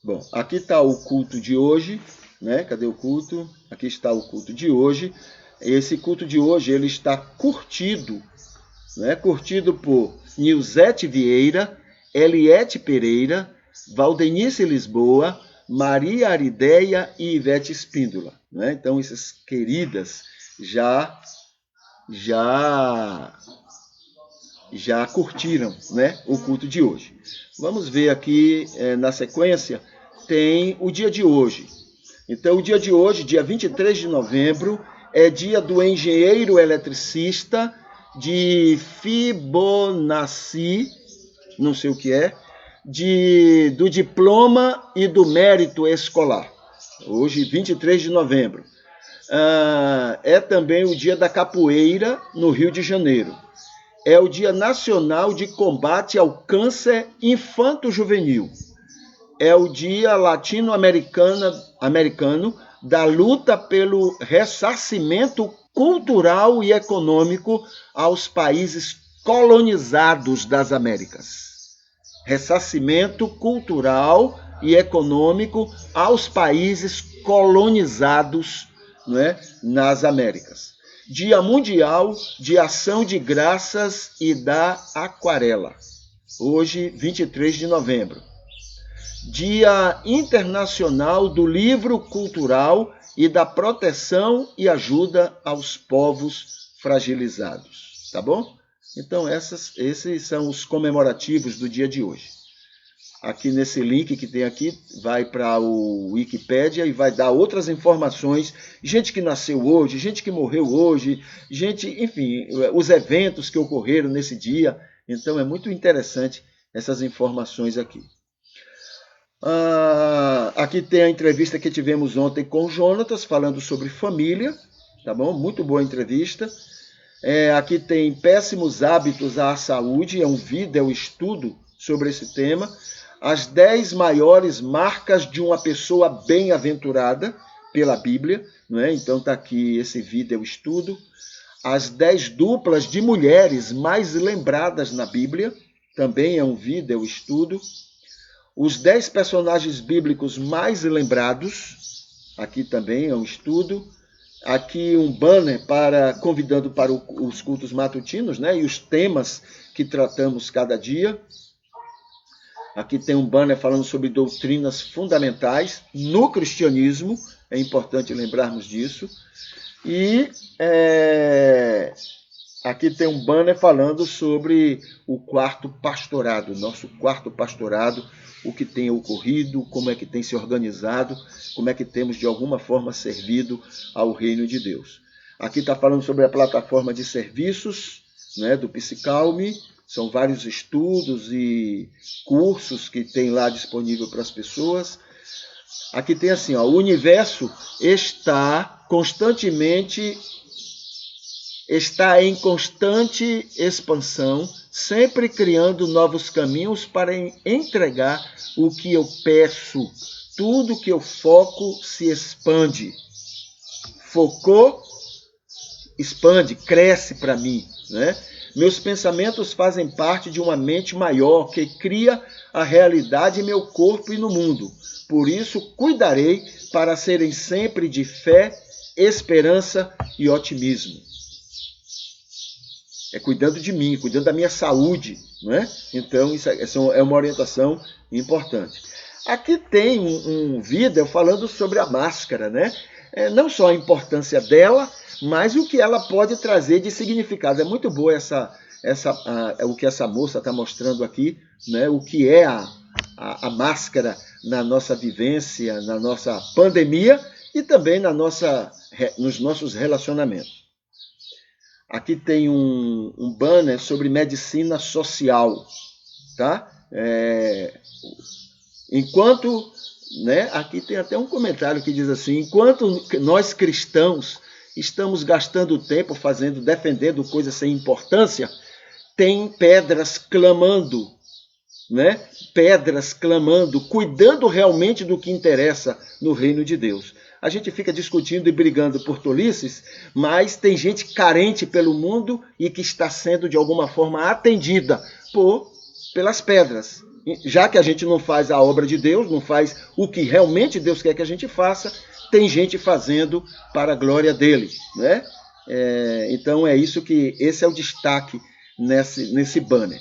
Bom, aqui está o culto de hoje, né? Cadê o culto? Aqui está o culto de hoje. Esse culto de hoje ele está curtido, né? Curtido por Nilzete Vieira, Eliete Pereira, Valdenice Lisboa, Maria Arideia e Ivete Espíndola, né? Então, essas queridas já curtiram, né, o culto de hoje. Vamos ver aqui, na sequência, tem o dia de hoje. Então, o dia de hoje, dia 23 de novembro, é dia do engenheiro eletricista de Fibonacci, não sei o que é, do diploma e do mérito escolar. Hoje, 23 de novembro. É também o dia da capoeira no Rio de Janeiro. É o Dia Nacional de Combate ao Câncer Infanto-Juvenil. É o Dia Latino-Americano da luta pelo ressarcimento cultural e econômico aos países colonizados das Américas. Ressarcimento cultural e econômico aos países colonizados, né, nas Américas. Dia Mundial de Ação de Graças e da Aquarela. Hoje, 23 de novembro. Dia Internacional do Livro Cultural e da Proteção e Ajuda aos Povos Fragilizados. Tá bom? Então, esses são os comemorativos do dia de hoje. Aqui nesse link que tem aqui, vai para o Wikipédia e vai dar outras informações. Gente que nasceu hoje, gente que morreu hoje, gente, enfim, os eventos que ocorreram nesse dia. Então, é muito interessante essas informações aqui. Aqui tem a entrevista que tivemos ontem com o Jonatas, falando sobre família, tá bom? Muito boa entrevista. Aqui tem Péssimos Hábitos à Saúde, é um vídeo estudo sobre esse tema. As 10 maiores marcas de uma pessoa bem-aventurada pela Bíblia, né? Então está aqui esse vídeo estudo. As 10 duplas de mulheres mais lembradas na Bíblia, também é um vídeo estudo. Os 10 personagens bíblicos mais lembrados, aqui também é um estudo. Aqui um banner convidando para os cultos matutinos, né? E os temas que tratamos cada dia. Aqui tem um banner falando sobre doutrinas fundamentais no cristianismo, é importante lembrarmos disso. E aqui tem um banner falando sobre o quarto pastorado, nosso quarto pastorado, o que tem ocorrido, como é que tem se organizado, como é que temos de alguma forma servido ao reino de Deus. Aqui está falando sobre a plataforma de serviços, né, do Psicalme. São vários estudos e cursos que tem lá disponível para as pessoas. Aqui tem assim, ó, o universo está em constante expansão, sempre criando novos caminhos para entregar o que eu peço. Tudo que eu foco se expande. Focou, expande, cresce para mim, né? Meus pensamentos fazem parte de uma mente maior que cria a realidade em meu corpo e no mundo. Por isso, cuidarei para serem sempre de fé, esperança e otimismo. É cuidando de mim, cuidando da minha saúde, não é? Então, isso é uma orientação importante. Aqui tem um vídeo falando sobre a máscara, né? Não só a importância dela, mas o que ela pode trazer de significado. É muito boa o que essa moça está mostrando aqui, né? O que é a máscara na nossa vivência, na nossa pandemia e também nos nossos relacionamentos. Aqui tem um banner sobre medicina social, tá? Aqui tem até um comentário que diz assim: enquanto nós cristãos estamos gastando tempo defendendo coisas sem importância, tem pedras clamando, né? Pedras clamando, cuidando realmente do que interessa no reino de Deus. A gente fica discutindo e brigando por tolices, mas tem gente carente pelo mundo e que está sendo de alguma forma atendida pelas pedras. Já que a gente não faz a obra de Deus, não faz o que realmente Deus quer que a gente faça, tem gente fazendo para a glória dele, né? Então esse é o destaque nesse banner.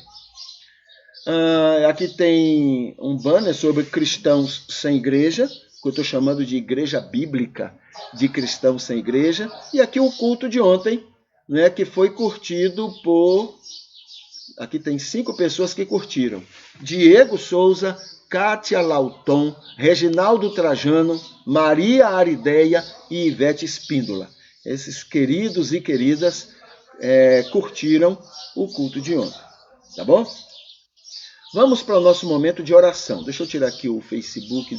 Aqui tem um banner sobre cristãos sem igreja, que eu estou chamando de igreja bíblica de cristãos sem igreja. E aqui o culto de ontem, né, que foi curtido por... Aqui tem 5 pessoas que curtiram. Diego Souza, Kátia Lauton, Reginaldo Trajano, Maria Arideia e Ivete Espíndola. Esses queridos e queridas curtiram o culto de ontem. Tá bom? Vamos para o nosso momento de oração. Deixa eu tirar aqui o Facebook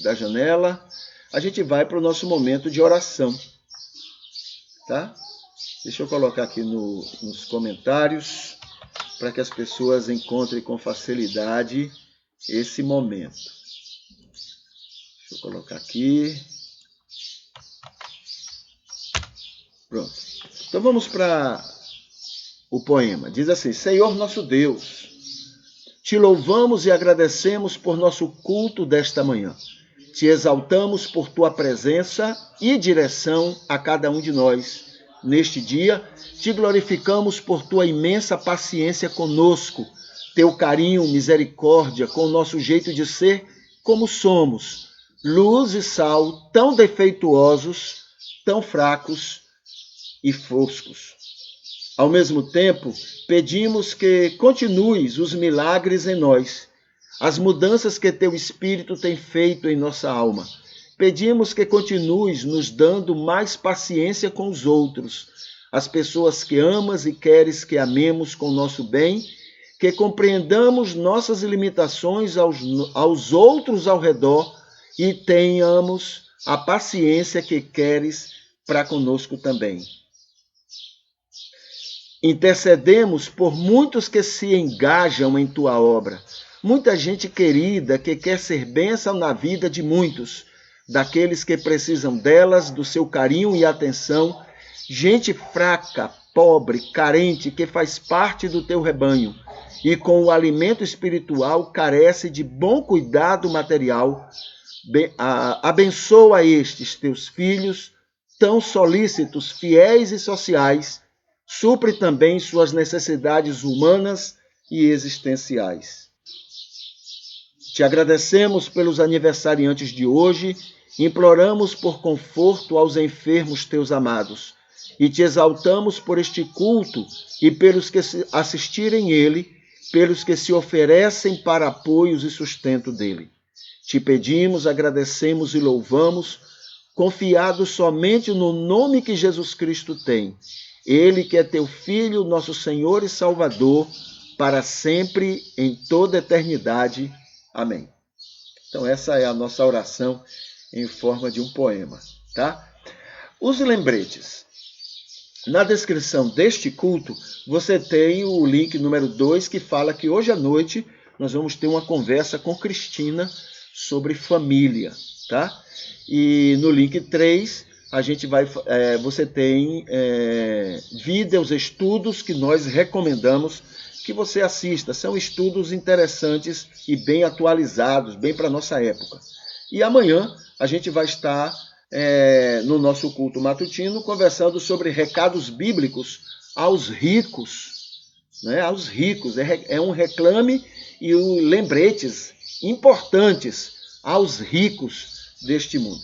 da janela. A gente vai para o nosso momento de oração. Tá? Deixa eu colocar aqui nos comentários para que as pessoas encontrem com facilidade esse momento. Deixa eu colocar aqui. Pronto. Então vamos para o poema. Diz assim: Senhor nosso Deus, te louvamos e agradecemos por nosso culto desta manhã. Te exaltamos por tua presença e direção a cada um de nós. Neste dia, te glorificamos por tua imensa paciência conosco, teu carinho, misericórdia com o nosso jeito de ser como somos, luz e sal, tão defeituosos, tão fracos e foscos. Ao mesmo tempo, pedimos que continues os milagres em nós, as mudanças que teu Espírito tem feito em nossa alma. Pedimos que continues nos dando mais paciência com os outros, as pessoas que amas e queres que amemos com nosso bem, que compreendamos nossas limitações aos outros ao redor e tenhamos a paciência que queres para conosco também. Intercedemos por muitos que se engajam em tua obra, muita gente querida que quer ser bênção na vida de muitos, daqueles que precisam delas, do seu carinho e atenção, gente fraca, pobre, carente, que faz parte do teu rebanho e com o alimento espiritual carece de bom cuidado material. Abençoa estes teus filhos, tão solícitos, fiéis e sociais, supre também suas necessidades humanas e existenciais. Te agradecemos pelos aniversariantes de hoje, imploramos por conforto aos enfermos teus amados, e te exaltamos por este culto e pelos que assistirem ele, pelos que se oferecem para apoios e sustento dele. Te pedimos, agradecemos e louvamos, confiados somente no nome que Jesus Cristo tem, ele que é teu Filho, nosso Senhor e Salvador, para sempre, em toda eternidade. Amém. Então essa é a nossa oração em forma de um poema, tá? Os lembretes. Na descrição deste culto, você tem o link número 2, que fala que hoje à noite nós vamos ter uma conversa com Cristina sobre família, tá? E no link 3, você tem vídeos, estudos que nós recomendamos que você assista. São estudos interessantes e bem atualizados, bem para a nossa época. E amanhã a gente vai estar no nosso culto matutino conversando sobre recados bíblicos aos ricos. Né? Aos ricos. É um reclame e lembretes importantes aos ricos deste mundo.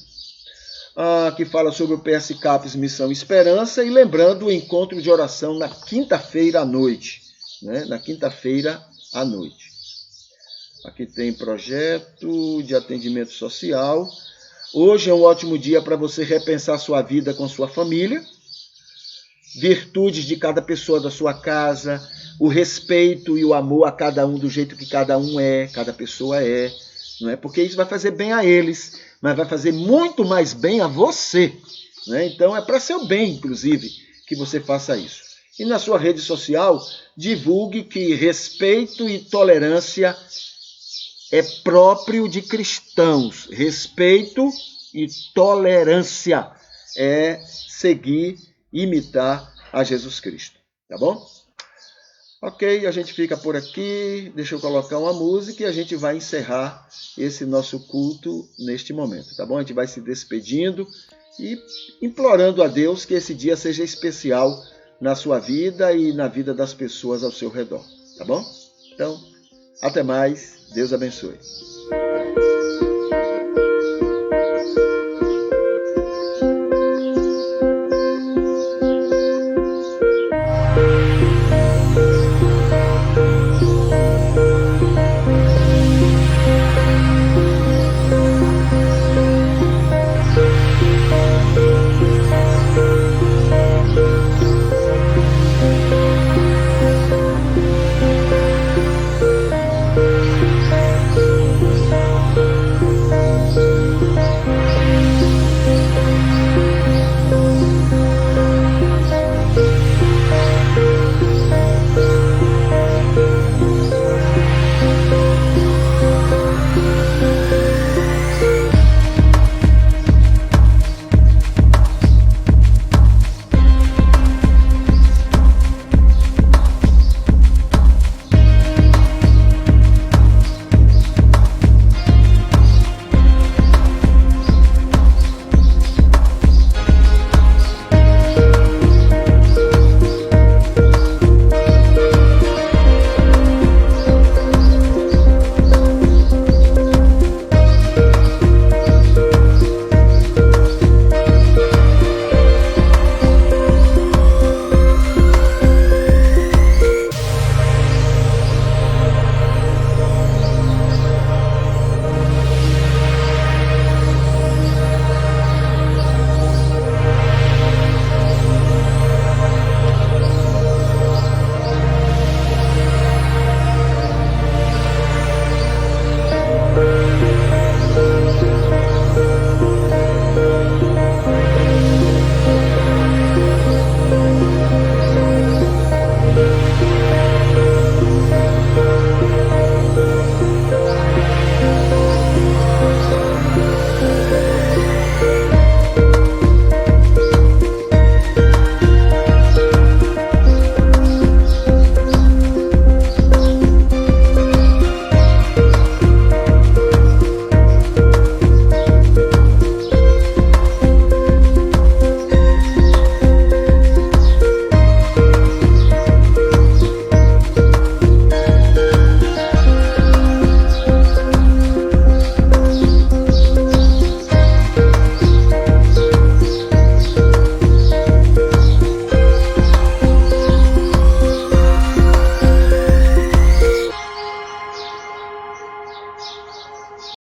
Que fala sobre o PS Capes Missão Esperança, e lembrando o encontro de oração na quinta-feira à noite. Né? Na quinta-feira à noite. Aqui tem projeto de atendimento social. Hoje é um ótimo dia para você repensar sua vida com sua família, virtudes de cada pessoa da sua casa, o respeito e o amor a cada um do jeito que cada pessoa é, não é? Porque isso vai fazer bem a eles, mas vai fazer muito mais bem a você, né? Então é para seu bem, inclusive, que você faça isso. E na sua rede social, divulgue que respeito e tolerância é próprio de cristãos. Respeito e tolerância é seguir, imitar a Jesus Cristo. Tá bom? Ok, a gente fica por aqui. Deixa eu colocar uma música e a gente vai encerrar esse nosso culto neste momento. Tá bom? A gente vai se despedindo e implorando a Deus que esse dia seja especial na sua vida e na vida das pessoas ao seu redor, tá bom? Então, até mais, Deus abençoe.